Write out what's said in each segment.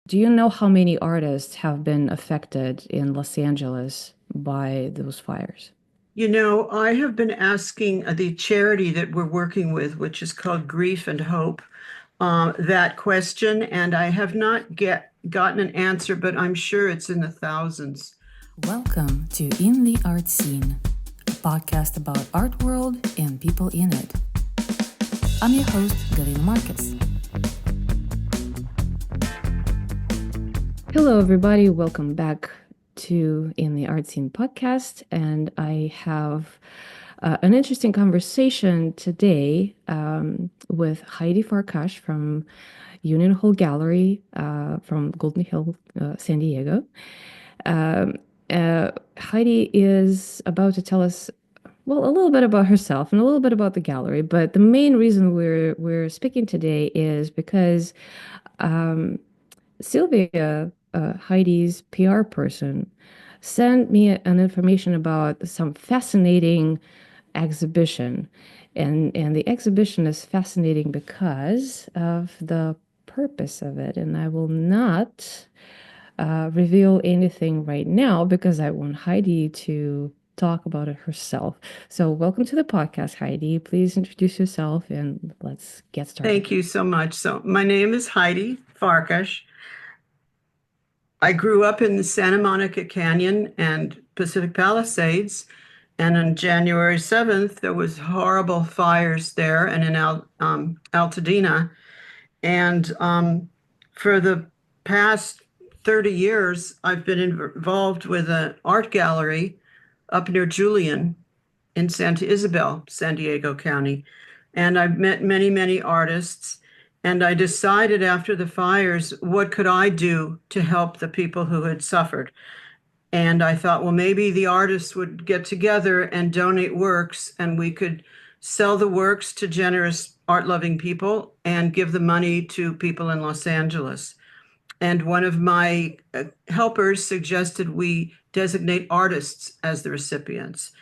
Do you know how many artists have been affected in Los Angeles by those fires? I have been asking the charity that we're working with, which is called Grief and Hope, that question, and I have not gotten an answer, but I'm sure it's in the thousands. Welcome to In the Art Scene, a podcast about art world and people in it. I'm your host, Galina Marcus. Hello, everybody. Welcome back to In the Art Scene podcast. And I have an interesting conversation today with Heidi Farkash from Union Hall Gallery from Golden Hill, San Diego. Um, Heidi is about to tell us, well, a little bit about herself and a little bit about the gallery. But the main reason we're speaking today is because um, Sylvia, Heidi's PR person, sent me an information about some fascinating exhibition. And the exhibition is fascinating because of the purpose of it. And I will not reveal anything right now because I want Heidi to talk about it herself. So, welcome to the podcast, Heidi. Please introduce yourself and let's get started. Thank you so much. So, my name is Heidi Farkash. I grew up in the Santa Monica Canyon and Pacific Palisades, and on January 7th, there was horrible fires there and in Altadena. And for the past 30 years, I've been involved with an art gallery up near Julian in Santa Isabel, San Diego County. And I've met many, many artists. And I decided after the fires, what could I do to help the people who had suffered? And I thought, well, maybe the artists would get together and donate works, and we could sell the works to generous art loving people and give the money to people in Los Angeles. And one of my helpers suggested we designate artists as the recipients.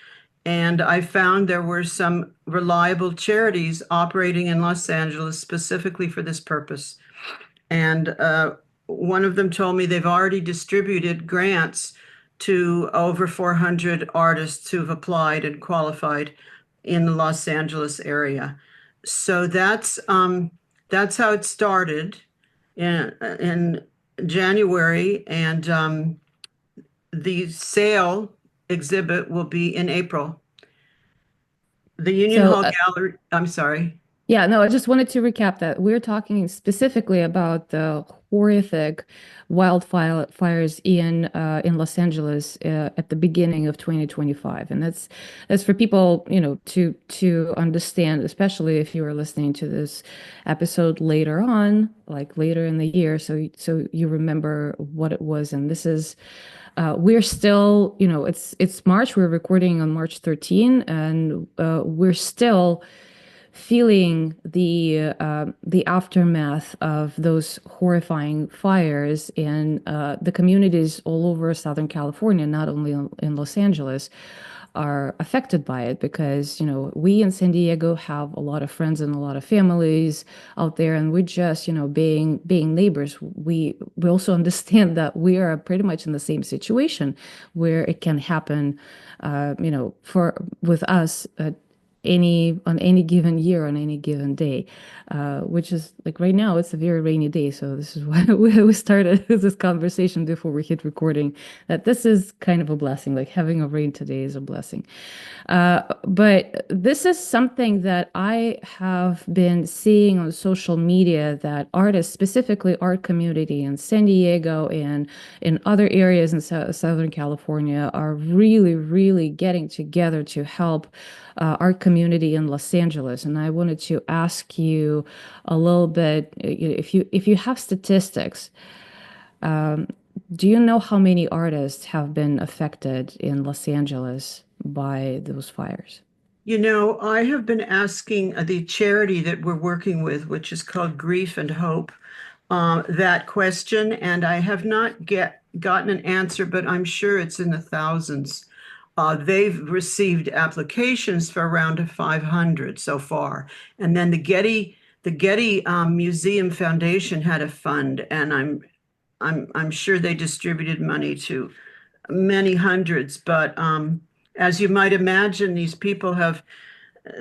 And I found there were some reliable charities operating in Los Angeles specifically for this purpose. And one of them told me they've already distributed grants to over 400 artists who've applied and qualified in the Los Angeles area. So that's how it started in January, and the sale exhibit will be in April. The Union So, Hall Gallery, I'm sorry. yeah, no, I just wanted to recap that we're talking specifically about the horrific wildfires in Los Angeles at the beginning of 2025, and that's for people, to understand, especially if you are listening to this episode later on, like later in the year, so you remember what it was. And this is we're still, it's March. We're recording on March 13, and we're still feeling the aftermath of those horrifying fires in the communities all over Southern California, not only in Los Angeles, are affected by it because we in San Diego have a lot of friends and a lot of families out there, and we're just being neighbors. We also understand that we are pretty much in the same situation where it can happen, for with us on any given year, on any given day, which is like right now, it's a very rainy day. So this is why we started this conversation before we hit recording, that this is kind of a blessing. Like having a rain today is a blessing. But this is something that I have been seeing on social media, that artists, specifically art community in San Diego and in other areas in Southern California, are really, really getting together to help art community in Los Angeles. And I wanted to ask you a little bit, if you have statistics, um, do you know how many artists have been affected in Los Angeles by those fires? I have been asking the charity that we're working with, which is called Grief and Hope, that question, and I have not gotten an answer, but I'm sure it's in the thousands. They've received applications for around 500 so far, and then the Getty Museum Foundation had a fund, and I'm sure they distributed money to many hundreds, but as you might imagine, these people have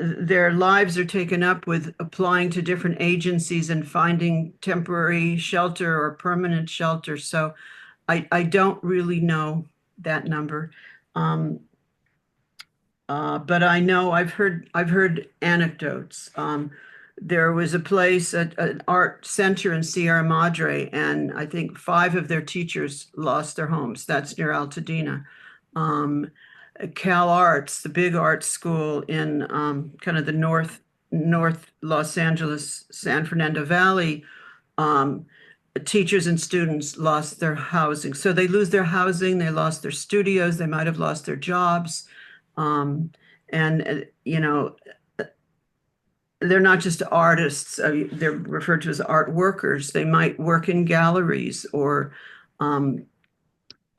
their lives are taken up with applying to different agencies and finding temporary shelter or permanent shelter. So I don't really know that number. Um, but I know I've heard anecdotes. There was a place at an art center in Sierra Madre, and I think five of their teachers lost their homes. That's near Altadena. Um, Cal Arts, the big art school in kind of the north Los Angeles, San Fernando Valley, um, teachers and students lost their housing. So they lose their housing, they lost their studios, they might have lost their jobs. And they're not just artists, they're referred to as art workers. They might work in galleries or um,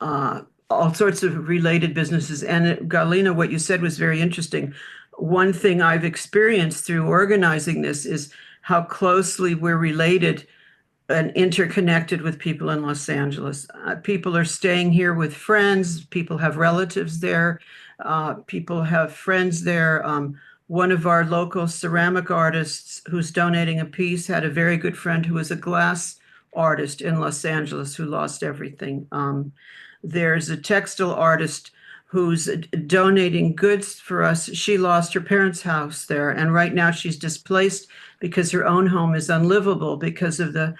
uh, all sorts of related businesses. And Galina, what you said was very interesting. One thing I've experienced through organizing this is how closely we're related and interconnected with people in Los Angeles. People are staying here with friends. People have relatives there. People have friends there. One of our local ceramic artists who's donating a piece had a very good friend who was a glass artist in Los Angeles who lost everything. There's a textile artist who's donating goods for us. She lost her parents' house there, and right now she's displaced because her own home is unlivable because of the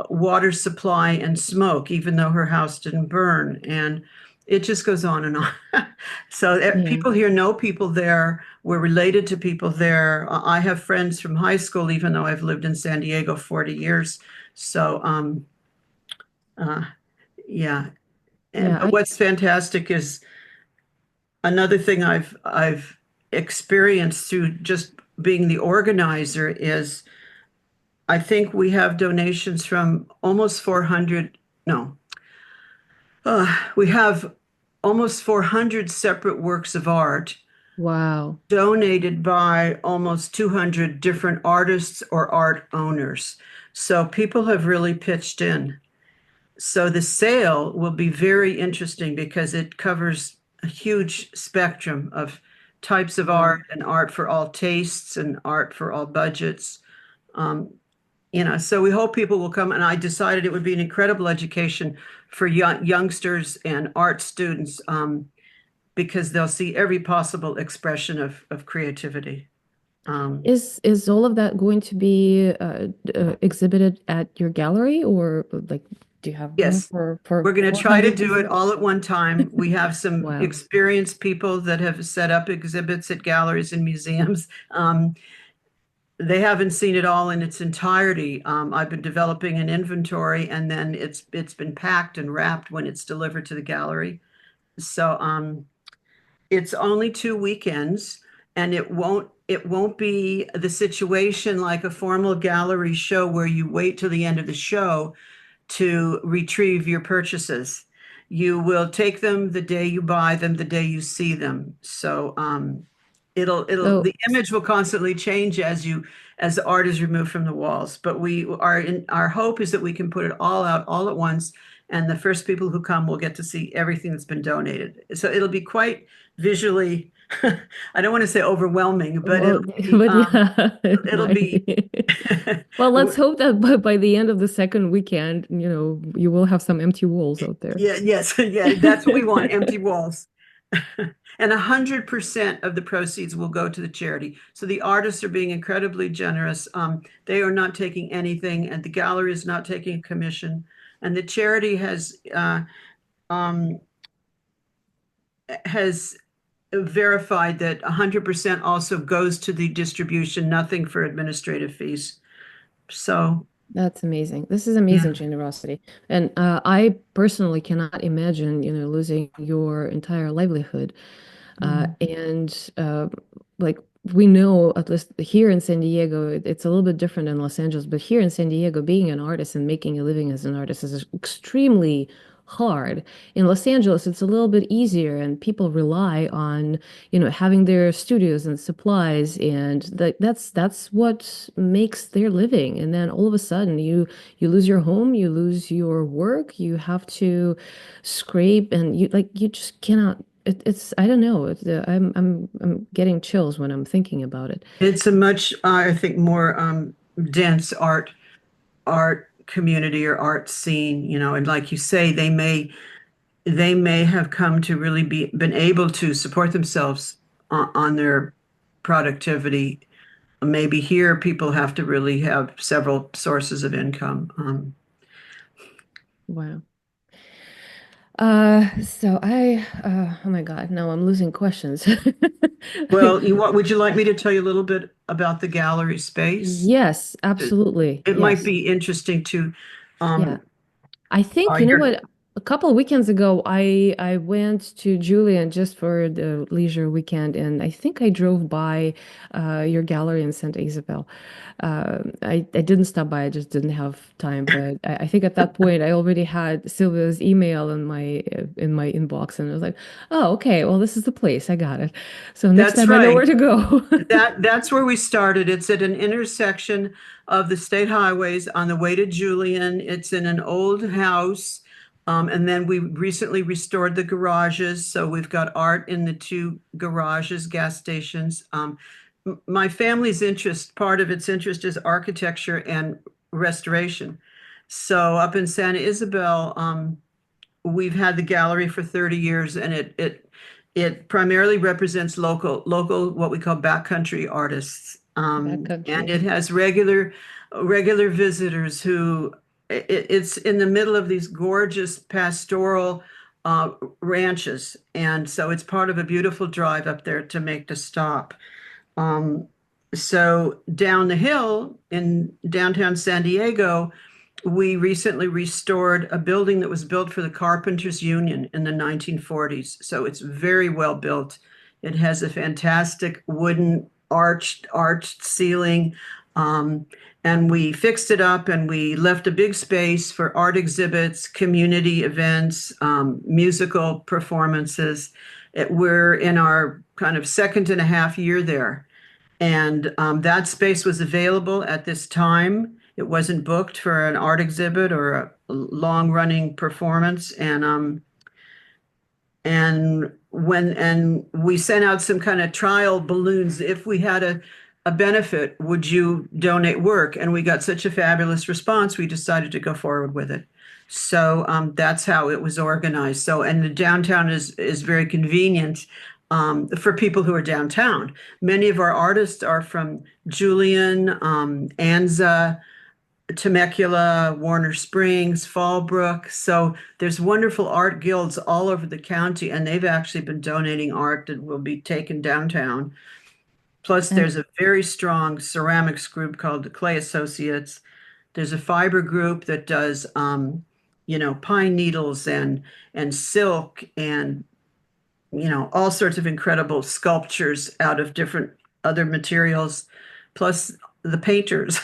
water supply and smoke, even though her house didn't burn. And it just goes on and on. So Yeah. people here know people there. We're related to people there. I have friends from high school, even though I've lived in San Diego 40 years. So, uh, yeah. Yeah. But what's fantastic is another thing I've experienced through just being the organizer is I think we have donations from almost 400, no, we have almost 400 separate works of art Wow. donated by almost 200 different artists or art owners. So people have really pitched in. So the sale will be very interesting because it covers a huge spectrum of types of Wow. art and art for all tastes and art for all budgets. Um, so we hope people will come. And I decided it would be an incredible education for youngsters and art students because they'll see every possible expression of creativity. Um, Is all of that going to be exhibited at your gallery, or like do you have room yes, for we're going to try to 400 do it exhibits? all at one time. We have some Wow. experienced people that have set up exhibits at galleries and museums. They haven't seen it all in its entirety. I've been developing an inventory, and then it's been packed and wrapped when it's delivered to the gallery. So it's only 2 weekends, and it won't be the situation like a formal gallery show where you wait till the end of the show to retrieve your purchases. You will take them the day you buy them, the day you see them. So So the image will constantly change as the art is removed from the walls. But our hope is that we can put it all out all at once, and the first people who come will get to see everything that's been donated. So it'll be quite visually, I don't want to say overwhelming, but well, but yeah, it it'll might be be. Well, let's hope that by the end of the second weekend, you will have some empty walls out there. yeah, yes, yeah, that's what we want, empty walls. And 100% of the proceeds will go to the charity. So the artists are being incredibly generous. They are not taking anything, and the gallery is not taking a commission. And the charity um, has verified that 100% also goes to the distribution, nothing for administrative fees. So, That's amazing. This is yeah. amazing generosity. And I personally cannot imagine, losing your entire livelihood. Mm. And like we know, at least here in San Diego, it's a little bit different in Los Angeles, but here in San Diego, being an artist and making a living as an artist is extremely hard. In Los Angeles, it's a little bit easier, and people rely on, having their studios and supplies, and that's what makes their living. And then all of a sudden, you lose your home, you lose your work, you have to scrape, and you just cannot. It's I don't know. I'm getting chills when I'm thinking about it. It's a much, I think, more dense art community or art scene, and like you say, they may have come to really been able to support themselves on their productivity. Maybe here people have to really have several sources of income. Wow. Oh my God, no, I'm losing questions. Well, what would you like me to tell you a little bit about the gallery space? Yes, It, absolutely. it might Yes. be interesting to Yeah. um, I think, you know your what, a couple of weekends ago, I went to Julian just for the leisure weekend, and I think I drove by your gallery in Santa Isabel. I didn't stop by, I just didn't have time. But I think at that point, I already had Sylvia's email in my inbox, and I was like, oh, okay, well, this is the place. I got it. So next That's time I know where right. to go. That's where we started. It's at an intersection of the state highways on the way to Julian. It's in an old house. And then we recently restored the garages. So we've got art in the two garages, gas stations. My family's interest, part of its interest is architecture and restoration. So up in Santa Isabel, we've had the gallery for 30 years, and it primarily represents local what we call backcountry artists. And Backcountry. it has regular visitors who it's in the middle of these gorgeous pastoral uh, ranches, and so it's part of a beautiful drive up there to make the stop. um, so down the hill in downtown San Diego, we recently restored a building that was built for the Carpenters Union in the 1940s. So it's very well built. It has a fantastic wooden arched ceiling. Um, and we fixed it up and we left a big space for art exhibits, community events, musical performances. We're in our kind of second and a half year there. And that space was available at this time. It wasn't booked for an art exhibit or a long running performance. And we sent out some kind of trial balloons. If we had a benefit, would you donate work? And we got such a fabulous response, we decided to go forward with it. So that's how it was organized. So, and the downtown is very convenient for people who are downtown. Many of our artists are from Julian, Anza, Temecula, Warner Springs, Fallbrook. So there's wonderful art guilds all over the county, and they've actually been donating art that will be taken downtown. Plus, And there's a very strong ceramics group called the Clay Associates. There's a fiber group that does, pine needles and silk and all sorts of incredible sculptures out of different other materials. Plus the painters.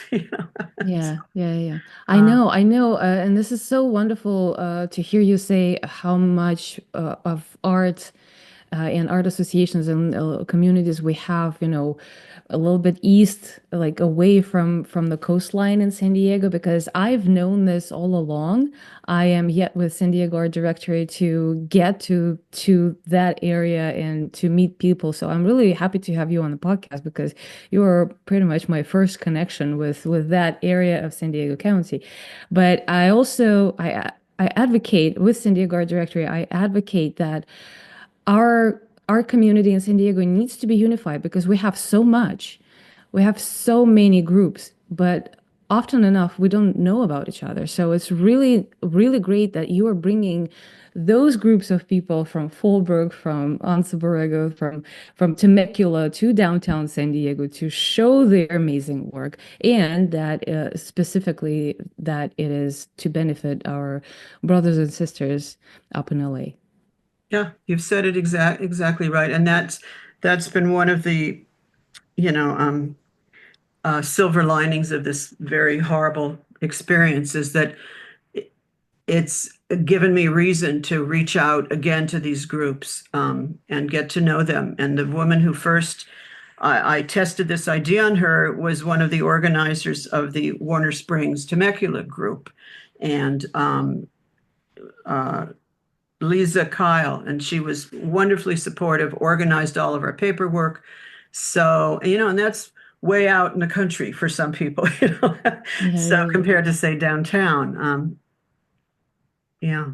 yeah, yeah, yeah. Uh, I know, and this is so wonderful to hear you say how much of art and art associations and communities we have, a little bit east, like away from the coastline in San Diego, because I've known this all along. I am yet with San Diego Art Directory to get to that area and to meet people. So I'm really happy to have you on the podcast because you are pretty much my first connection with that area of San Diego County. But I also I advocate with San Diego Art Directory. I advocate that our community in San Diego needs to be unified because we have so much. We have so many groups, but often enough we don't know about each other. So it's really, really great that you are bringing those groups of people from Fallbrook, from Anza Borrego, from Temecula to downtown San Diego to show their amazing work, and that specifically that it is to benefit our brothers and sisters up in LA. yeah, you've said it exactly right. And that's been one of the, you know, silver linings of this very horrible experience is that it's given me reason to reach out again to these groups and get to know them. And the woman who first I tested this idea on her was one of the organizers of the Warner Springs Temecula group, and uh, Lisa Kyle, and she was wonderfully supportive, organized all of our paperwork. So, and that's way out in the country for some people, Yeah, so it is. compared to say downtown. Yeah.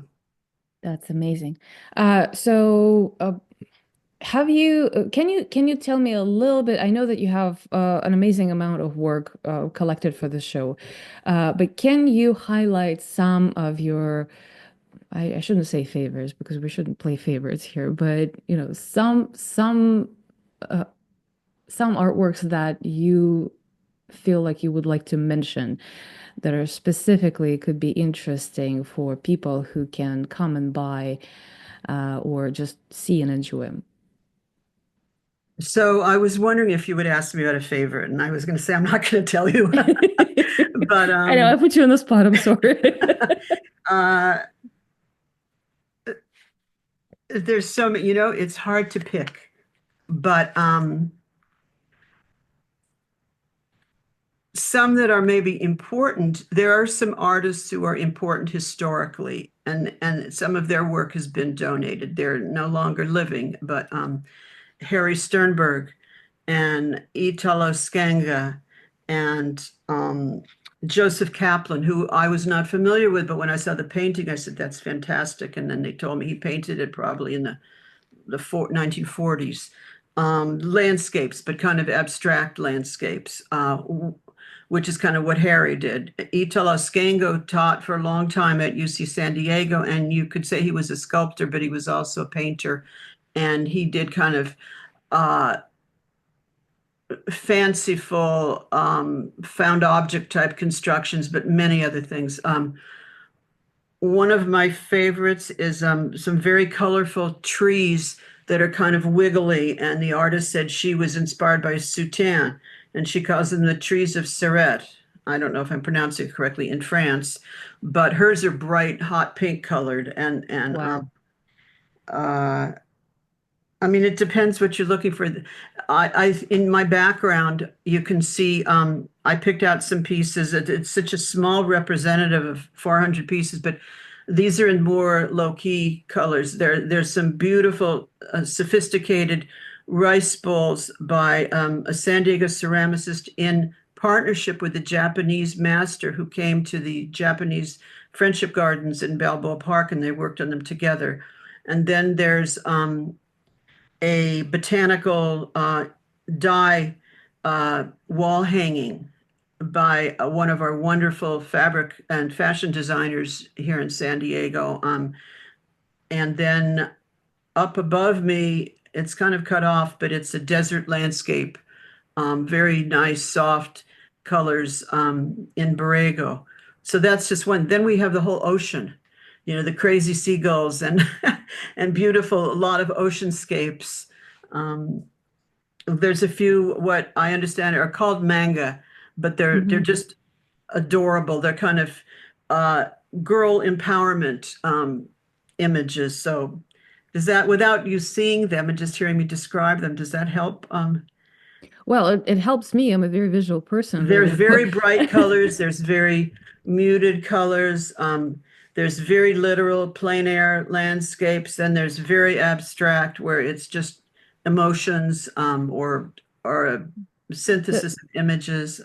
That's amazing. So have you can you tell me a little bit? I know that you have an amazing amount of work collected for the show, but can you highlight some of your I shouldn't say favors because we shouldn't play favorites here, but uh, some artworks that you feel like you would like to mention that are specifically could be interesting for people who can come and buy or just see and enjoy them. So I was wondering if you would ask me about a favorite, and I was going to say I'm not going to tell you, but I know I put you on the spot. I'm sorry. uh, there's so many. It's hard to pick, but some that are maybe important. There are some artists who are important historically, and some of their work has been donated. They're no longer living, but Harry Sternberg and Italo Skenga and Joseph Kaplan, who I was not familiar with, but when I saw the painting, I said, that's fantastic. And then they told me he painted it probably in the 1940s. Landscapes, but kind of abstract landscapes, which is kind of what Harry did. Italo Skenga taught for a long time at UC San Diego, and you could say he was a sculptor, but he was also a painter. And he did kind of uh, fanciful found object type constructions, but many other things. One of my favorites is some very colorful trees that are kind of wiggly, and the artist said she was inspired by Soutin, and she calls them the trees of Serret. I don't know if I'm pronouncing it correctly in France, but hers are bright, hot pink colored, and Wow. uh, I mean, it depends what you're looking for. In my background, you can see, I picked out some pieces. It's such a small representative of 400 pieces, but these are in more low-key colors. There's some beautiful, sophisticated rice bowls by a San Diego ceramicist in partnership with a Japanese master who came to the Japanese Friendship Gardens in Balboa Park, and they worked on them together. And then there's a botanical dye wall hanging by one of our wonderful fabric and fashion designers here in San Diego. And then up above me, it's kind of cut off, but it's a desert landscape, very nice, soft colors in Borrego. So that's just one. Then we have the whole ocean, the crazy seagulls and and beautiful, a lot of oceanscapes. Um, there's a few what I understand are called manga, but they're Hmm. just adorable. They're kind of uh, girl empowerment images. So does that, without you seeing them and just hearing me describe them, does that help? Well, it helps me. I'm a very visual person, There's but very bright colors, there's very muted colors, there's very literal plein air landscapes, and there's very abstract where it's just emotions or a the, synthesis of images.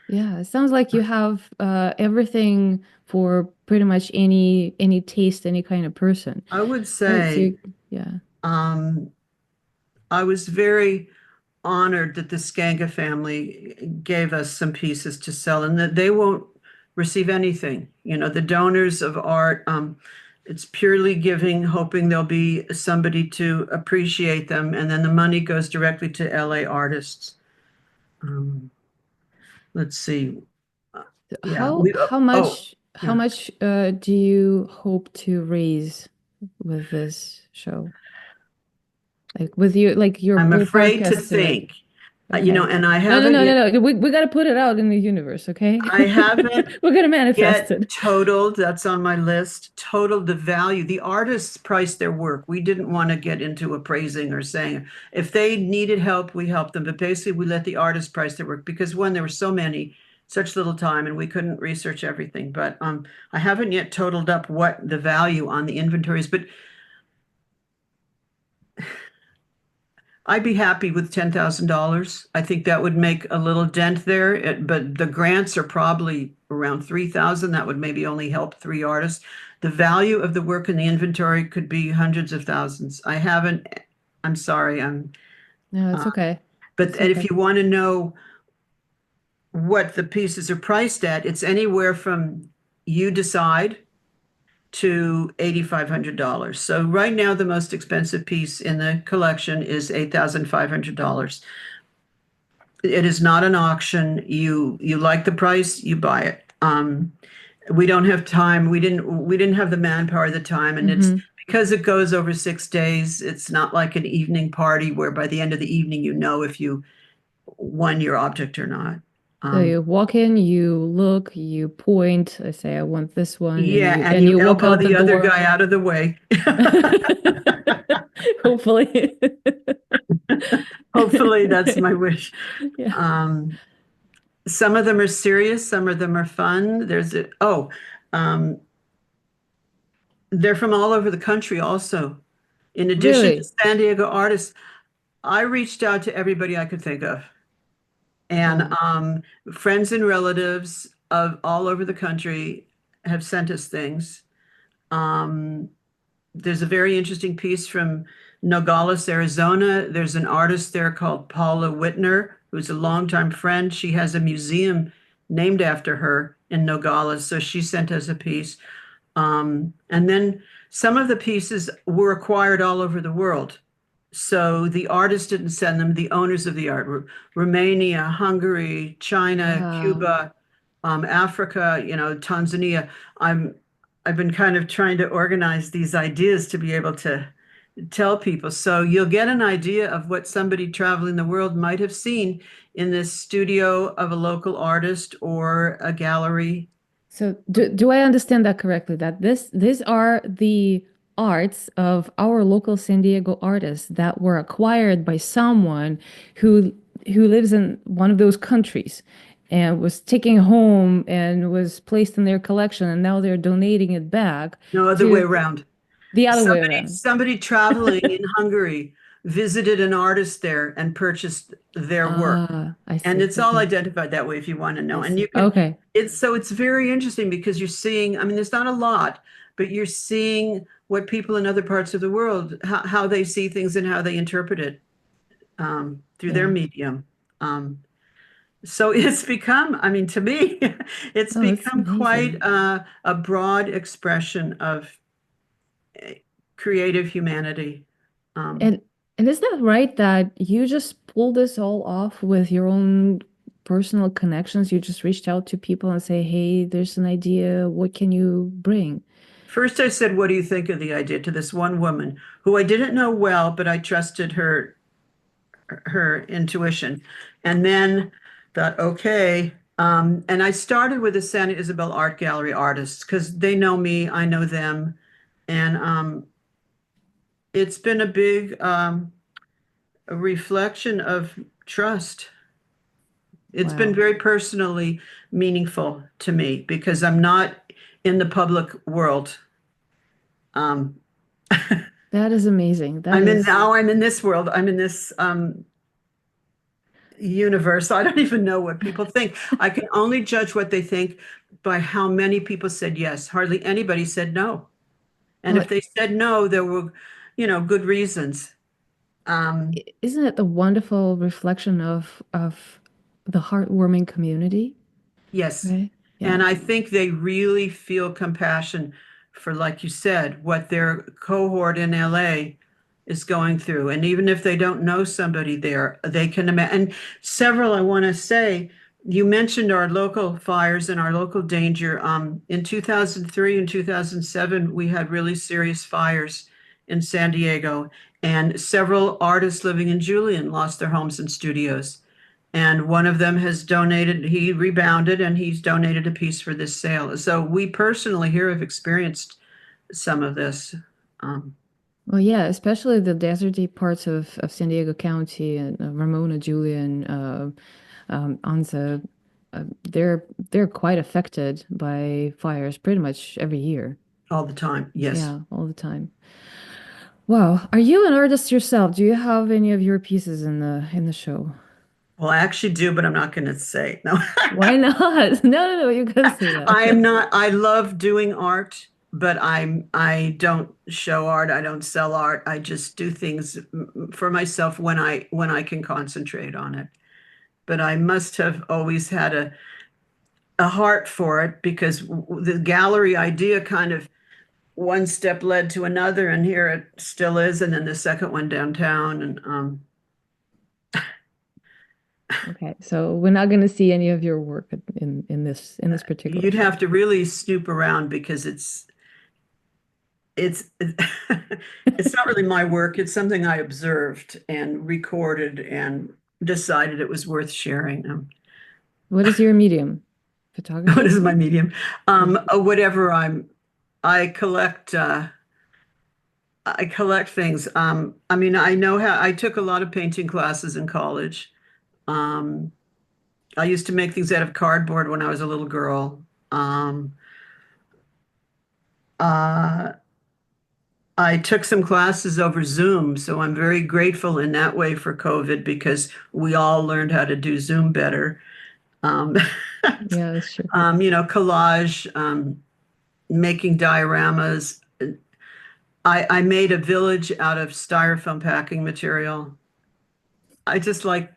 yeah, it sounds like you have everything for pretty much any taste, any kind of person. I would It's say you, yeah. um, I was very honored that the Skanga family gave us some pieces to sell and that they won't receive anything. The donors of art, it's purely giving, hoping there'll be somebody to appreciate them, and then the money goes directly to LA artists. Um, let's see. Uh, yeah, How yeah. much do you hope to raise with this show? Like with your I'm ballpark afraid to estimate? think. Okay. And I No, no, haven't no, yet, no, no. We got to put it out in the universe, okay? I haven't We're gonna manifest yet it. totaled, that's on my list, totaled the value. The artists price their work. We didn't want to get into appraising or saying if they needed help, we helped them. But basically, we let the artists price their work because one, there were so many, such little time, and we couldn't research everything. But I haven't yet totaled up what the value on the inventories. But I'd be happy with $10,000. I think that would make a little dent there, but the grants are probably around 3,000. That would maybe only help three artists. The value of the work in the inventory could be hundreds of thousands. I haven't, I'm sorry, No, uh, it's okay. but It's and if okay. you want to know what the pieces are priced at, it's anywhere from you decide to $8,500. So right now, the most expensive piece in the collection is $8,500. It is not an auction. You like the price, you buy it. We don't have time. We didn't have the manpower at the time, and it's Mm-hmm. because it goes over 6 days. It's not like an evening party where by the end of the evening you know if you won your object or not. So Um, you walk in, you look, you point, I say, I want this one, and yeah, you and and you you walk elbow out the the other door. guy out of the way. Hopefully. Hopefully, that's my wish. Yeah. Um, some of them are serious, some of them are fun. Um, they're from all over the country also. In addition to Really? San Diego artists, I reached out to everybody I could think of. And Wow. friends and relatives of all over the country have sent us things. Um, there's a very interesting piece from Nogales, Arizona. There's an artist there called Paula Whitner, who's a longtime friend. She has a museum named after her in Nogales. So she sent us a piece. And then some of the pieces were acquired all over the world. So the artist didn't send them, the owners of the art, Romania, Hungary, China, Wow. Cuba, Africa, Tanzania. I'm I've been kind of trying to organize these ideas to be able to tell people. So you'll get an idea of what somebody traveling the world might have seen in this studio of a local artist or a gallery. So do I understand that correctly? That these are the arts of our local San Diego artists that were acquired by someone who who lives in one of those countries and was taken home and was placed in their collection, and now they're donating it back No other way to around. the other way Somebody, around. somebody traveling in Hungary visited an artist there and purchased their work. Ah, I And see. it's all Okay. identified that way if you want to I know. And see. you can, Okay. it's very interesting because you're seeing, I mean, there's not a lot, but you're seeing what people in other parts of the world, how they see things and how they interpret it through their Yeah. medium. Um, so it's become, I mean, to me, it's Oh, that's become quite amazing. a broad expression of creative humanity. Um, And and is that right that you just pulled this all off with your own personal connections? You just reached out to people and say, "Hey, there's an idea. What can you bring?" First, I said, "What do you think of the idea?" to this one woman who I didn't know well, but I trusted her intuition. And then thought, okay. And I started with the Santa Isabel Art Gallery artists because they know me, I know them, and it's been a big a reflection of trust. It's been Wow. very personally meaningful to me because I'm not in the public world. Um, That is amazing. That I'm in is, now. I'm in this world. I'm in this universe. I don't even know what people think. I can only judge what they think by how many people said yes. Hardly anybody said no. And if what they said no, there were, good reasons. Um, isn't it a wonderful reflection of the heartwarming community, yes. right? And Yeah. I think they really feel compassion for, like you said, what their cohort in LA is going through. And even if they don't know somebody there, they can imagine. And several, I want to say, you mentioned our local fires and our local danger. In 2003 and 2007, we had really serious fires in San Diego, and several artists living in Julian lost their homes and studios. And one of them has donated, he rebounded and he's donated a piece for this sale. So we personally here have experienced some of this. Um, Well, yeah, especially the deserty parts of San Diego County and Ramona, Julian, Anza, they're quite affected by fires pretty much every year. all the time. Yes. Yeah, all the time. Wow. Are you an artist yourself? Do you have any of your pieces in the show? Well, I actually do, but I'm not going to say. No. Why not? No, no, no, you can say I that. am not, I love doing art, but I don't show art. I don't sell art. I just do things for myself when I can concentrate on it. But I must have always had a heart for it because the gallery idea kind of one step led to another, and here it still is, and then the second one downtown, and Okay, so we're not going to see any of your work in this particular you'd show. have to really snoop around because it's it's not really my work. It's something I observed and recorded and decided it was worth sharing. What is your medium? What Photography? is my medium? Yeah. Whatever I collect. I collect things. I mean, I know how I took a lot of painting classes in college. Um, I used to make things out of cardboard when I was a little girl. Um, uh, I took some classes over Zoom, so I'm very grateful in that way for COVID because we all learned how to do Zoom better. Um, Yeah, that's true. collage, making dioramas. I made a village out of styrofoam packing material. I just like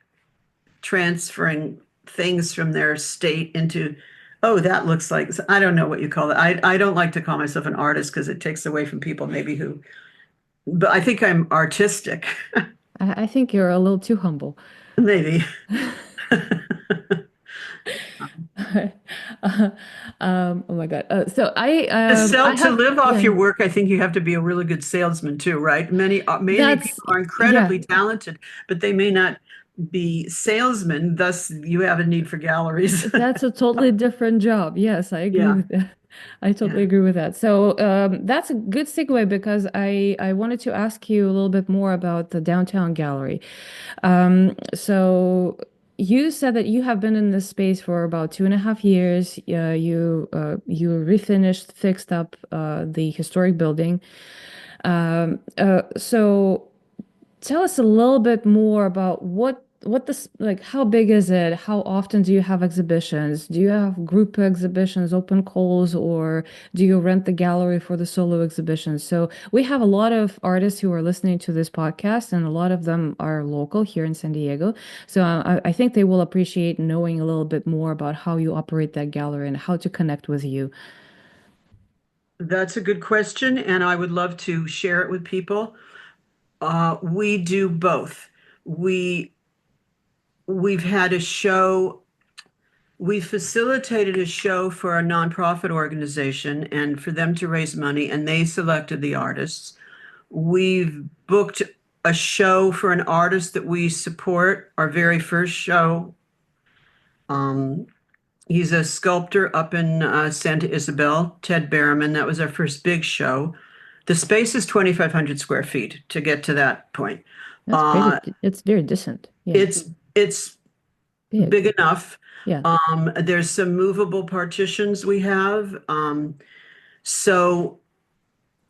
transferring things from their state into, oh, that looks like, I don't know what you call it. I don't like to call myself an artist because it takes away from people maybe who, but I think I'm artistic, I think you're a little too humble. maybe. Uh, oh my God. So To I sell, to have, live off yeah, your work, I think you have to be a really good salesman too, right? Many that's, people are yeah, incredibly talented, but they may not be salesmen. Thus, you have a need for galleries. that's a totally different job. Yes, I agree Yeah, with that. I totally yeah. agree with that. So that's a good segue because I wanted to ask you a little bit more about the downtown gallery. So you said that you have been in this space for about 2.5 years. You refinished, fixed up the historic building. So tell us a little bit more about what this like. How big is it? How often do you have exhibitions? Do you have group exhibitions, open calls, or do you rent the gallery for the solo exhibitions? So we have a lot of artists who are listening to this podcast, and a lot of them are local here in San Diego. So I think they will appreciate knowing a little bit more about how you operate that gallery and how to connect with you. That's a good question, and I would love to share it with people. We do both. We we've had a show. We facilitated a show for a nonprofit organization and for them to raise money, and they selected the artists. We've booked a show for an artist that we support, our very first show. Um, he's a sculptor up in Santa Isabel, Ted Berriman. That was our first big show. The space is 2,500 square feet to get to that point. That's pretty. Uh, It's very decent. Yeah, it's big. big enough. Yeah. There's some movable partitions we have. So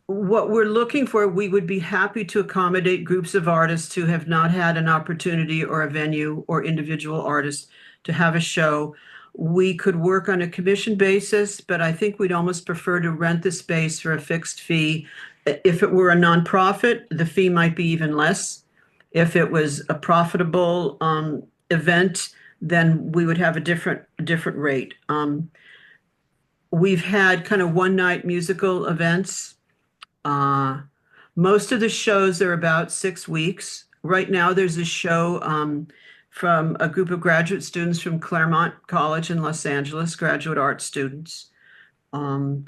what we're looking for, we would be happy to accommodate groups of artists who have not had an opportunity or a venue or individual artists to have a show. We could work on a commission basis, but I think we'd almost prefer to rent the space for a fixed fee. If it were a nonprofit, the fee might be even less. If it was a profitable event, then we would have a different rate. We've had kind of one night musical events. Uh, Most of the shows are about 6 weeks. Right now, there's a show from a group of graduate students from Claremont College in Los Angeles, graduate art students. Um,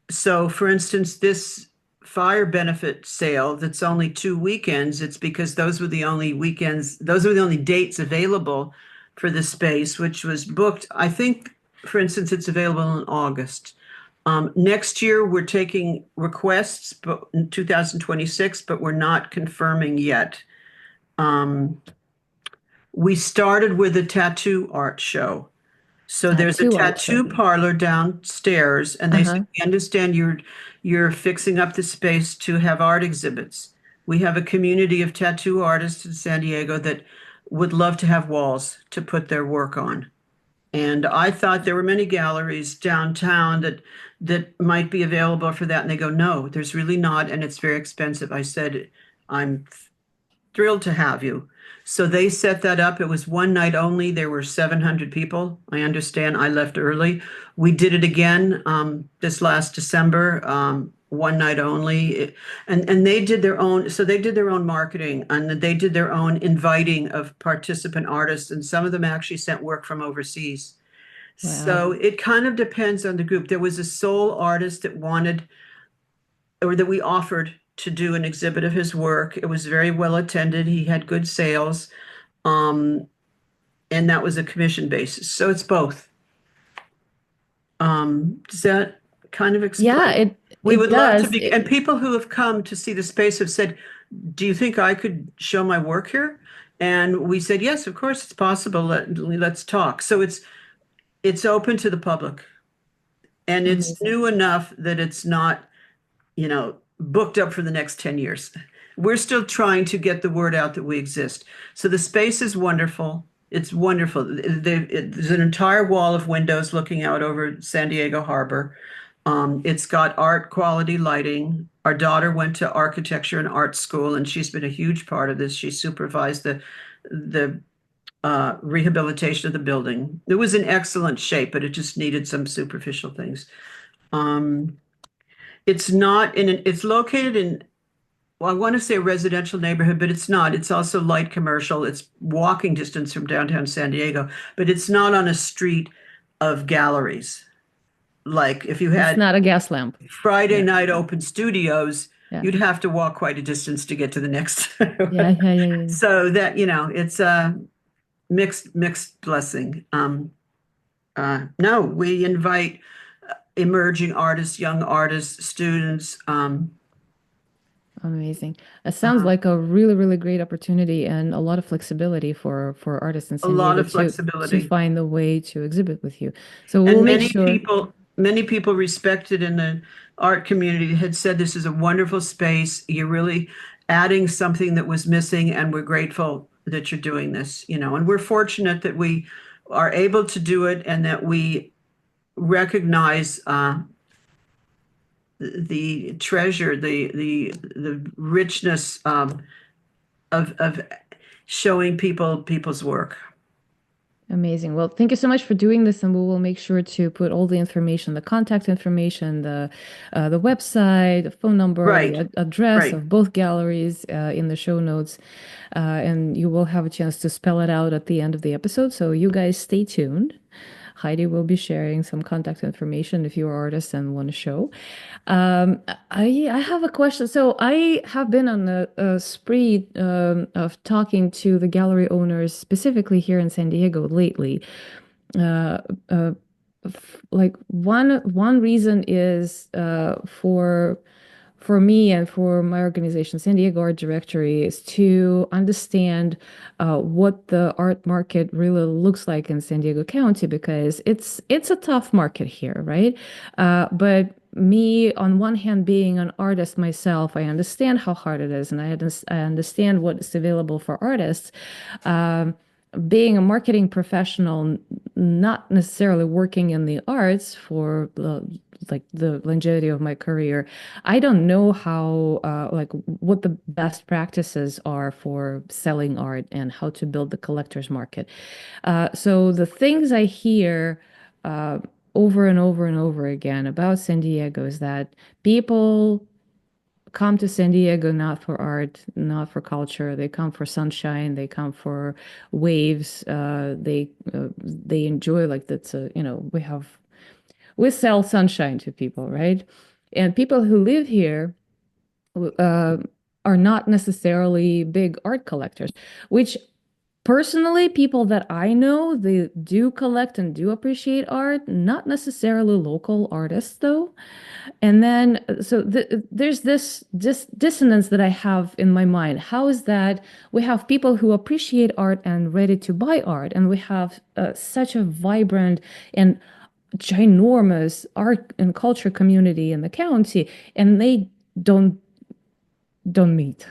so, for instance, this fire benefit sale that's only 2 weekends, it's because those were the only weekends, those were the only dates available for the space, which was booked. I think, for instance, it's available in August. Next year, we're taking requests, but in 2026, but we're not confirming yet. Um, we started with a tattoo art show. So there's a Tattoo art show. tattoo parlor downstairs, and they said, Uh-huh. "We understand you're fixing up the space to have art exhibits. We have a community of tattoo artists in San Diego that would love to have walls to put their work on." And I thought there were many galleries downtown that might be available for that. And they go, "No, there's really not, and it's very expensive." I said, "I'm thrilled to have you." So they set that up. It was one night only. There were 700 people. I understand I left early. We did it again this last December, one night only. And they did their own, so they did their own marketing and they did their own inviting of participant artists. And some of them actually sent work from overseas. Wow. So it kind of depends on the group. There was a soul artist that wanted or that we offered to do an exhibit of his work. It was very well attended. He had good sales. Um, and that was a commission basis. So it's both. Does that kind of Yeah, explain? it We it would love to does. be, and people who have come to see the space have said, "Do you think I could show my work here?" And we said, "Yes, of course it's possible. Let's talk." So it's open to the public, and it's Amazing. new enough that it's not booked up for the next 10 years. We're still trying to get the word out that we exist. So the space is wonderful. It's wonderful. There's an entire wall of windows looking out over San Diego Harbor. It's got art quality lighting. Our daughter went to architecture and art school, and she's been a huge part of this. She supervised the rehabilitation of the building. It was in excellent shape, but it just needed some superficial things. Um, it's not in an, it's located in, well, I want to say a residential neighborhood, but it's not. It's also light commercial. It's walking distance from downtown San Diego, but it's not on a street of galleries. Like if you It's had not a gas lamp. Friday Yeah. night open studios, Yeah. you'd have to walk quite a distance to get to the next. Yeah, yeah, yeah, yeah. So that, it's a mixed blessing. No, we invite emerging artists, young artists, students, Amazing. It sounds uh, like a really, really great opportunity and a lot of flexibility for artists in a San lot Diego of to flexibility. find the way to exhibit with you. So we'll And make sure. many people respected in the art community had said this is a wonderful space. You're really adding something that was missing, and we're grateful that you're doing this. And we're fortunate that we are able to do it and that we recognize the treasure, the richness of showing people's work. Amazing. Well, thank you so much for doing this, and we will make sure to put all the information, the contact information, the website, the phone number, the Right, address right. of both galleries in the show notes, and you will have a chance to spell it out at the end of the episode. So you guys stay tuned. Heidi will be sharing some contact information if you're artists and want to show. I have a question. So I have been on a spree of talking to the gallery owners specifically here in San Diego lately. Uh, uh, like one reason is for me and for my organization, San Diego Art Directory, is to understand what the art market really looks like in San Diego County because it's a tough market here, right? But me, on one hand, being an artist myself, I understand how hard it is, and I understand what is available for artists. Um, Being a marketing professional, not necessarily working in the arts for like the longevity of my career, I don't know how like what the best practices are for selling art and how to build the collector's market. So the things I hear uh, over and over and over again about San Diego is that people come to San Diego not for art, not for culture. They come for sunshine. They come for waves. They enjoy like that's a we sell sunshine to people, right? And people who live here uh, are not necessarily big art collectors, which Personally, people that I know, they do collect and do appreciate art, not necessarily local artists though. And then, so there's this dissonance that I have in my mind. How is that we have people who appreciate art and ready to buy art, and we have such a vibrant and ginormous art and culture community in the county, and they don't don't meet.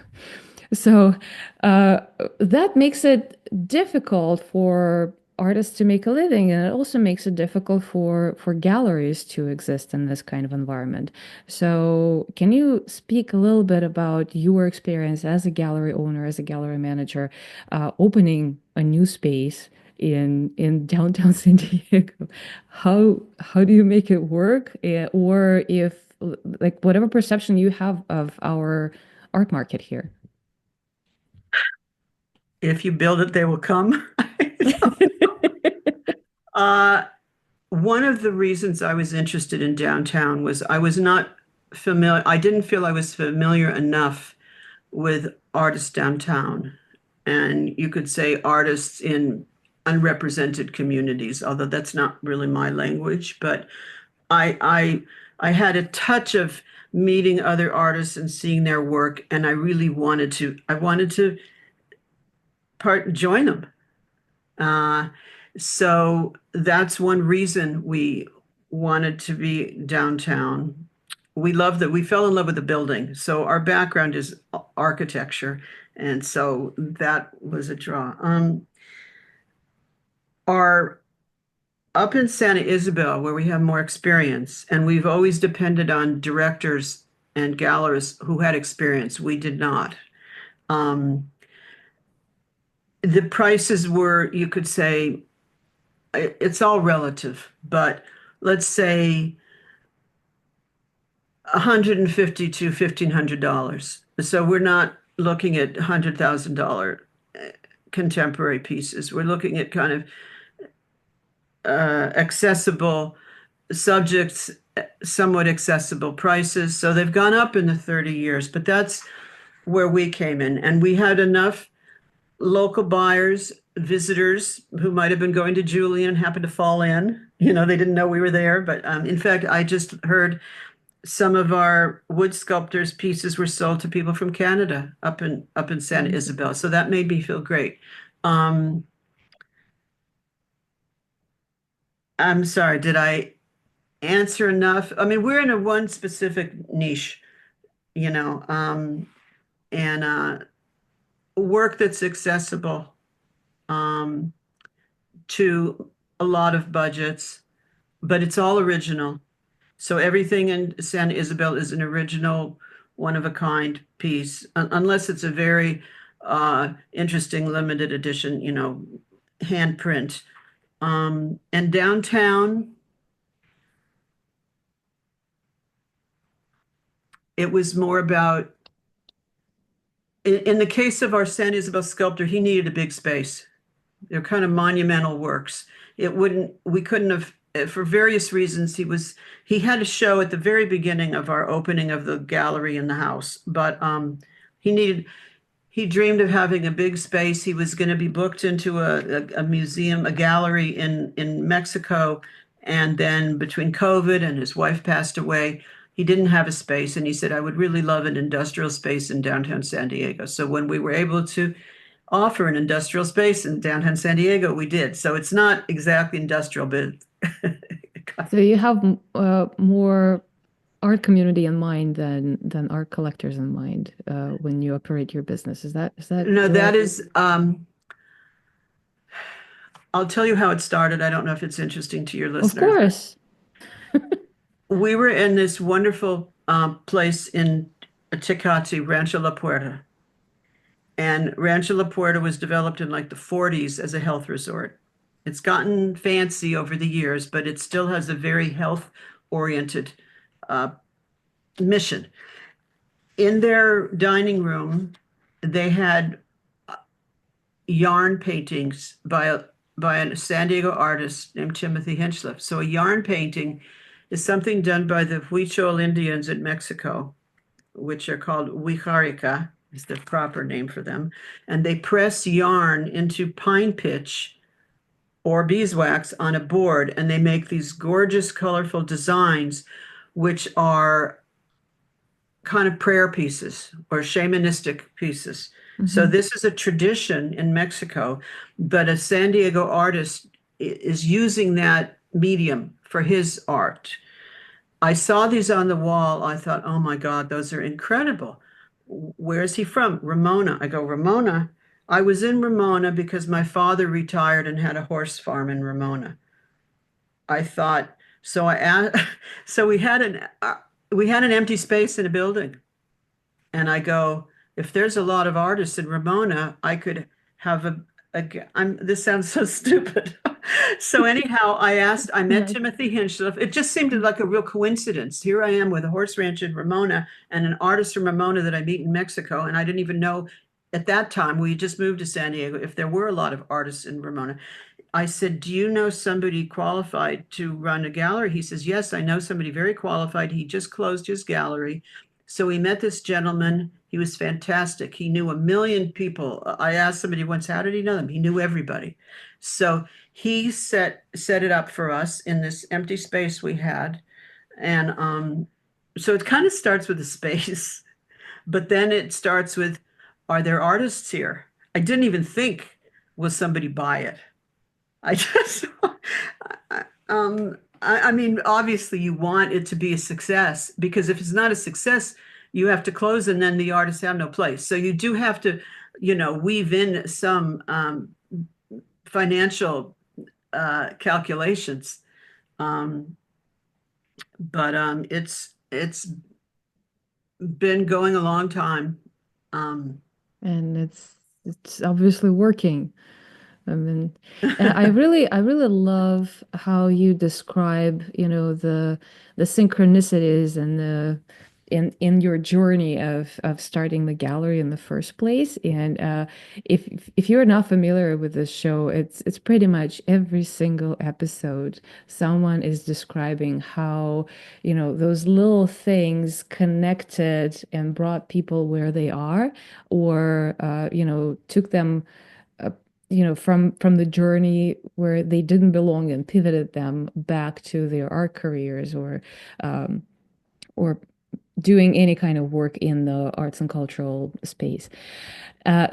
So uh, that makes it difficult for artists to make a living, and it also makes it difficult for galleries to exist in this kind of environment. So, can you speak a little bit about your experience as a gallery owner, as a gallery manager, opening a new space in downtown San Diego? How do you make it work? Or if like whatever perception you have of our art market here? If you build it, they will come. Uh, One of the reasons I was interested in downtown was I was not familiar, I didn't feel I was familiar enough with artists downtown. And you could say artists in unrepresented communities, although that's not really my language, but I I I had a touch of meeting other artists and seeing their work, and I really wanted to part join them. Uh, so that's one reason we wanted to be downtown. We love that we fell in love with the building. So our background is architecture, and so that was a draw. Our up in Santa Isabel, where we have more experience, and we've always depended on directors and gallerists who had experience. We did not. Um, the prices were, you could say, it's all relative, but let's say 150 to $1,500. So we're not looking at $100,000 contemporary pieces. We're looking at kind of accessible subjects, somewhat accessible prices. So they've gone up in the 30 years, but that's where we came in. And we had enough local buyers, visitors who might have been going to Julian happened to fall in. You know, they didn't know we were there. But in fact, I just heard some of our wood sculptors' pieces were sold to people from Canada up in Santa Isabel. So that made me feel great. Um, I'm sorry, did I answer enough? I mean, we're in a one specific niche, you know, and work that's accessible um, to a lot of budgets, but it's all original. So everything in Santa Isabel is an original, one of a kind piece, unless it's a very interesting limited edition, you know, handprint. And downtown, it was more about, in the case of our Santa Isabel sculptor, he needed a big space. They're kind of monumental works. We couldn't have, for various reasons, he had a show at the very beginning of our opening of the gallery in the house, but he needed, he dreamed of having a big space. He was going to be booked into a museum, a gallery in Mexico. And then between COVID and his wife passed away, he didn't have a space. And he said, I would really love an industrial space in downtown San Diego. So when we were able to offer an industrial space in downtown San Diego, we did. So it's not exactly industrial, but So you have more art community in mind than art collectors in mind when you operate your business. Is that no, the right? that is, I'll tell you how it started. I don't know if it's interesting to your Of listeners. course. We were in this wonderful place in Tecate, Rancho La Puerta. And Rancho La Puerta was developed in like the 40s as a health resort. It's gotten fancy over the years, but it still has a very health-oriented uh, mission. In their dining room, they had yarn paintings by a San Diego artist named Timothy Hinchliffe. So a yarn painting is something done by the Huichol Indians in Mexico, which are called Huicharica. is the proper name for them. And they press yarn into pine pitch or beeswax on a board, and they make these gorgeous, colorful designs, which are kind of prayer pieces or shamanistic pieces. So Hmm. this is a tradition in Mexico, but a San Diego artist is using that medium for his art. I saw these on the wall. I thought, oh my God, those are incredible. Where is he from? Ramona. I go, Ramona. I was in Ramona because my father retired and had a horse farm in Ramona. I thought, so I asked, so we had an empty space in a building. And I go, if there's a lot of artists in Ramona, I could have this sounds so stupid. So anyhow, I met Yeah. Timothy Hinchliffe. It just seemed like a real coincidence. Here I am with a horse ranch in Ramona and an artist from Ramona that I meet in Mexico. And I didn't even know at that time, we had just moved to San Diego, if there were a lot of artists in Ramona. I said, do you know somebody qualified to run a gallery? He says, yes, I know somebody very qualified. He just closed his gallery. So we met this gentleman. He was fantastic. He knew a million people. I asked somebody once, how did he know them? He knew everybody. So he set it up for us in this empty space we had. And so it kind of starts with the space, but then it starts with, are there artists here? I didn't even think, will somebody buy it? I just, I mean, obviously you want it to be a success because if it's not a success, you have to close and then the artists have no place. So you do have to, weave in some financial calculations. Um, but it's been going a long time. Um, And it's obviously working. I mean, and I really love how you describe, the synchronicities and the in your journey of starting the gallery in the first place. And if you're not familiar with this show, it's pretty much every single episode, someone is describing how, those little things connected and brought people where they are, or took them uh, from the journey where they didn't belong and pivoted them back to their art careers, um, or doing any kind of work in the arts and cultural space.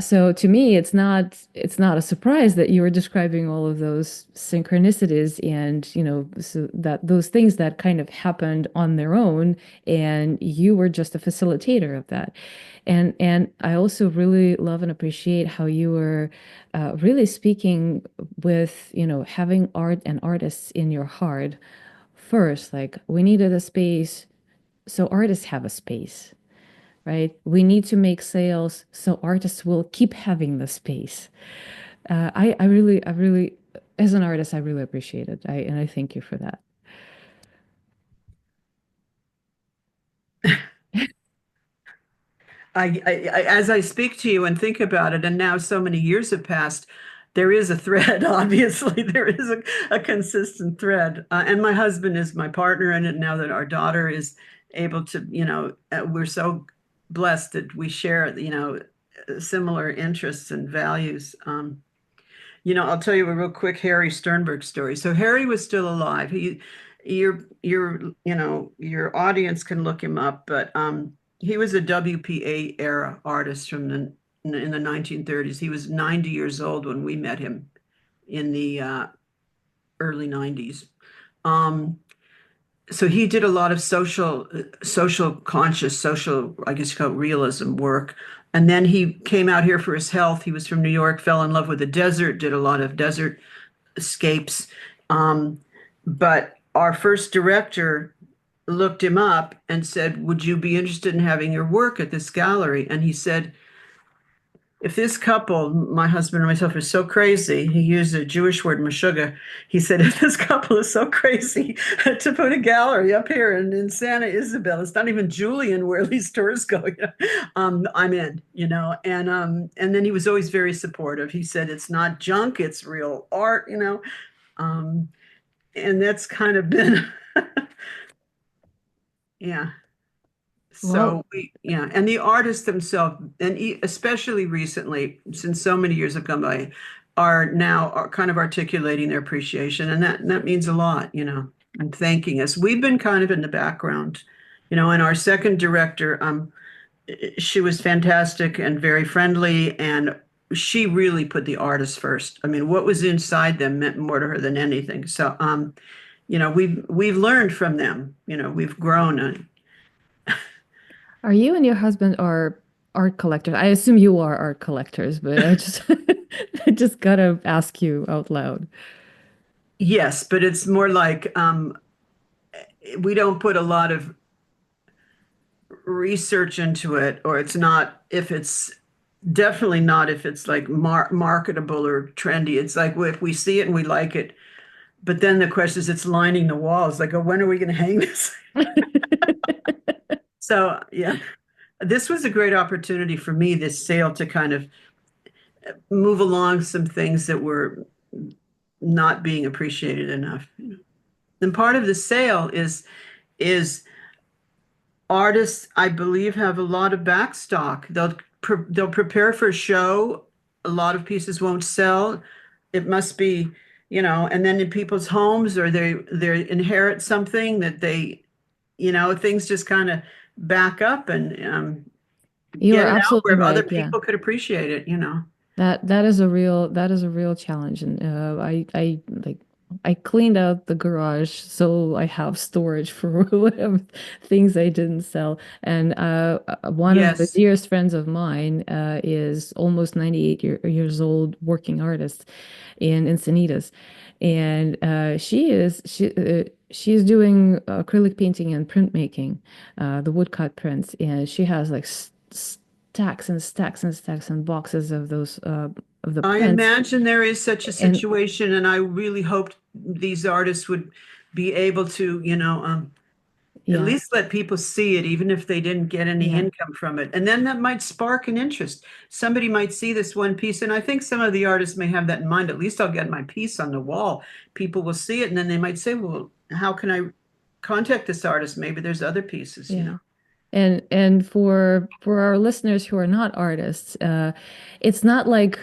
So to me, it's not a surprise that you were describing all of those synchronicities, and so that those things that kind of happened on their own, and you were just a facilitator of that. And I also really love and appreciate how you were really speaking with, having art and artists in your heart first. Like, we needed a space, so artists have a space, right? We need to make sales so artists will keep having the space. I really, as an artist, I really appreciate it. And I thank you for that. as I speak to you and think about it, and now so many years have passed, there is a thread. Obviously, there is a consistent thread. And my husband is my partner in it now that our daughter is able to, we're so blessed that we share, similar interests and values. I'll tell you a real quick Harry Sternberg story. So Harry was still alive. Your audience can look him up, but he was a WPA era artist in the 1930s. He was 90 years old when we met him in the early 90s. Um, so he did a lot of social conscious, social, I guess you call it realism work. And then he came out here for his health. He was from New York, fell in love with the desert, did a lot of desert escapes. Um, but our first director looked him up and said, would you be interested in having your work at this gallery? And he said, if this couple, my husband and myself, are so crazy, he used a Jewish word, meshuggah. He said, if this couple is so crazy to put a gallery up here in Santa Isabel, it's not even Julian where these tourists go. I'm in, and then he was always very supportive. He said, it's not junk, it's real art. Um, and that's kind of been, yeah. So Well, yeah, and the artists themselves, and especially recently, since so many years have gone by, are kind of articulating their appreciation, and that means a lot, and thanking us. We've been kind of in the background, and our second director, she was fantastic and very friendly, and she really put the artists first. I mean, what was inside them meant more to her than anything. So, we've learned from them. We've grown. are you and your husband are art collectors? I assume you are art collectors, but I just I just gotta ask you out loud. Yes, but it's more like we don't put a lot of research into it, or it's not if it's definitely not if it's like marketable or trendy. It's like if we see it and we like it, but then the question is, it's lining the walls. Like, oh, when are we going to hang this? So yeah, this was a great opportunity for me, this sale, to kind of move along some things that were not being appreciated enough. And part of the sale is artists, I believe, have a lot of backstock. They'll prepare for a show. A lot of pieces won't sell. It must be, and then in people's homes, or they inherit something that things just kind of back up and You get are it out absolutely where other right. Yeah. people could appreciate it. That is a real challenge, and I like I cleaned out the garage so I have storage for whatever things I didn't sell. And one of the Yes, dearest friends of mine is almost 98 years old, working artist in Encinitas, and she's doing acrylic painting and printmaking, the woodcut prints, and she has like stacks and stacks and stacks and boxes of the I prints. imagine there is such a And situation, and I really hoped these artists would be able to, at yeah, least let people see it, even if they didn't get any yeah, income from it. And then that might spark an interest. Somebody might see this one piece, and I think some of the artists may have that in mind. At least I'll get my piece on the wall. People will see it, and then they might say, well, how can I contact this artist? Maybe there's other pieces. yeah. And for our listeners who are not artists, it's not like,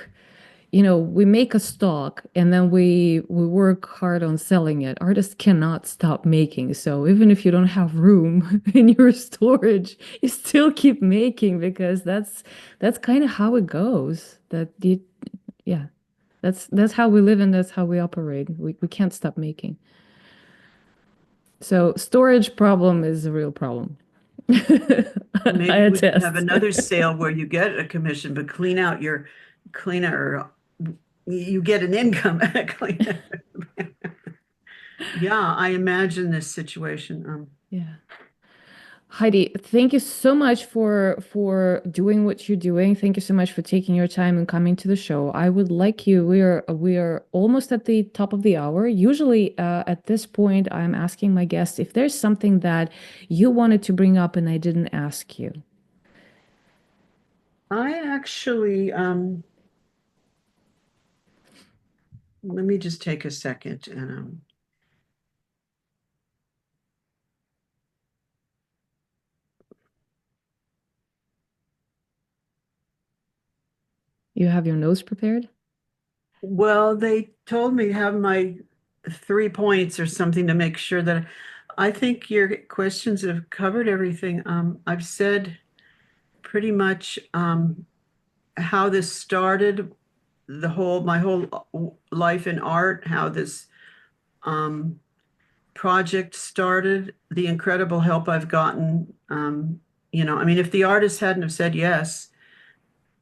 we make a stock and then we work hard on selling it. Artists cannot stop making. So even if you don't have room in your storage, you still keep making because that's kind of how it goes. Yeah, that's how we live and that's how we operate. We can't stop making. So storage problem is a real problem. I Maybe we can have attest. another sale where you get a commission, but cleaner, you get an income. Yeah, I imagine this situation. Yeah. Heidi, thank you so much for doing what you're doing. Thank you so much for taking your time and coming to the show. I would like you. We are almost at the top of the hour. Usually, at this point, I'm asking my guests if there's something that you wanted to bring up and I didn't ask you. I actually, let me just take a second and You have your notes prepared? well, they told me to have my 3 points or something to make sure that I think your questions have covered everything. I've said pretty much how this started, my whole life in art, how this um, project started, the incredible help I've gotten. I mean, if the artist hadn't have said yes,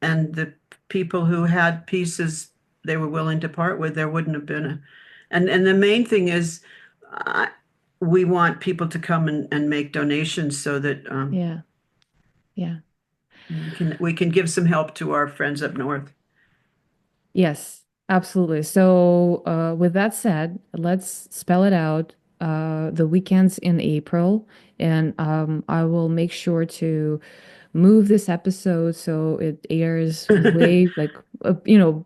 and the people who had pieces they were willing to part with, there wouldn't have been and the main thing is, uh, we want people to come and make donations so that Yeah. Yeah. we can give some help to our friends up north. Yes, absolutely. So, with that said, let's spell it out. The weekends in April, and I will make sure to move this episode so it airs way like Yeah.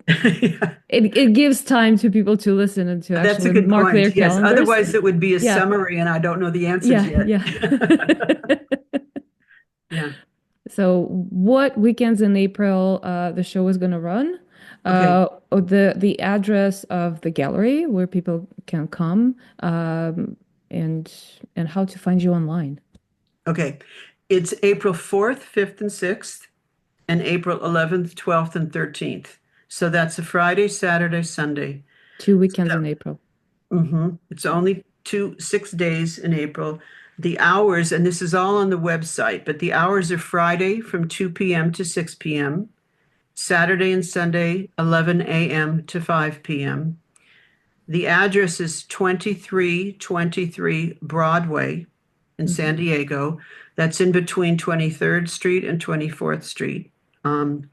it gives time to people to listen and to That's a actually good mark their point. Yes. calendars. Otherwise, it would be a Yeah, summary, and I don't know the answers yeah, yet. yeah. Yeah. So what weekends in April the show is going to run? Okay. The address of the gallery where people can come, and how to find you online. Okay. It's April 4th, 5th, and 6th, and April 11th, 12th, and 13th. So that's a Friday, Saturday, Sunday. 2 weekends in April. It's only 6 days in April. The hours, and this is all on the website, but the hours are Friday from 2 p.m. to 6 p.m., Saturday and Sunday, 11 a.m. to 5 p.m. The address is 2323 Broadway in San Mhm. Diego. That's in between 23rd Street and 24th Street. Um,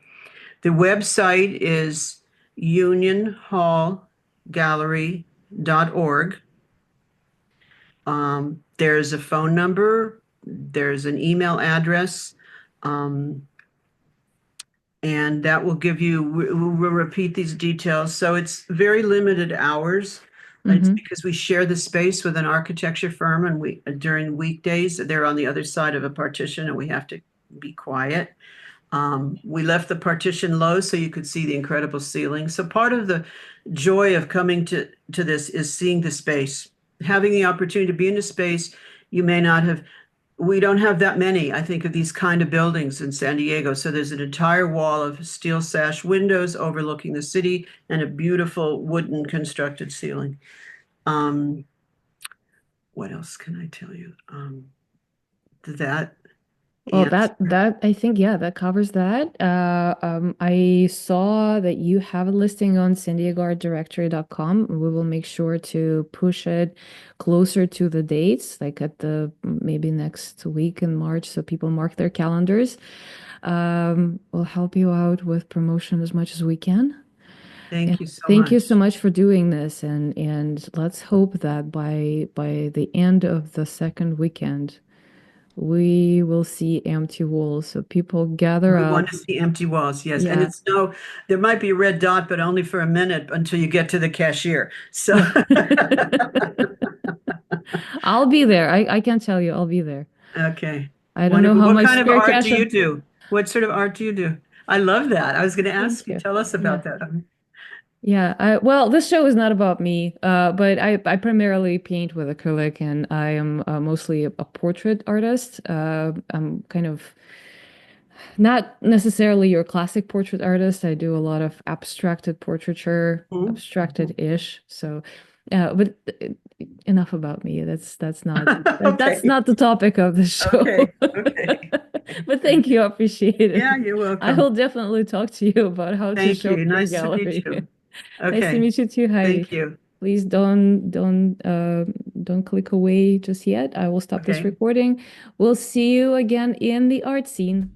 the website is unionhallgallery.org. There's a phone number, there's an email address, um, and that will give you, we'll repeat these details. So it's very limited hours. It's Mhm. because we share the space with an architecture firm, and we during weekdays they're on the other side of a partition and we have to be quiet. We left the partition low so you could see the incredible ceiling. So part of the joy of coming to this is seeing the space, having the opportunity to be in a space you may not have. We don't have that many, I think, of these kind of buildings in San Diego. So there's an entire wall of steel sash windows overlooking the city and a beautiful wooden constructed ceiling. Um, what else can I tell you? That Well, answer. that I think, yeah, that covers that. I saw that you have a listing on san diego art directory.com. We will make sure to push it closer to the dates, like at the maybe next week in March, so people mark their calendars. We'll help you out with promotion as much as we can. And Thank you so thank you so much. much for doing this, and let's hope that by the end of the second weekend we will see empty walls. So people gather We want up. to see empty walls, yes. And Yeah. it's no, there might be a red dot, but only for a minute until you get to the cashier. So, Yeah. I'll be there. I can tell you I'll be there. okay. I don't know Wonderful. how What much kind of spare art do cash. you do? What sort of art do you do? I love that. I was going to ask Thank you, you. tell us Yeah. about that. Yeah. Well, this show is not about me, but I primarily paint with acrylic, and I am mostly a portrait artist. I'm kind of not necessarily your classic portrait artist. I do a lot of abstracted portraiture, Mhm. abstracted-ish. So, but enough about me. That's Okay. not the topic of the show. Okay. Okay. But thank you, I appreciate Yeah, it. you're I will welcome. definitely talk to you about how to Thank show you. your Nice to meet gallery. you. Nice to Okay. meet you too, Heidi. Thank you. Please don't click away just yet. I will stop this Okay. recording. We'll see you again in the art scene.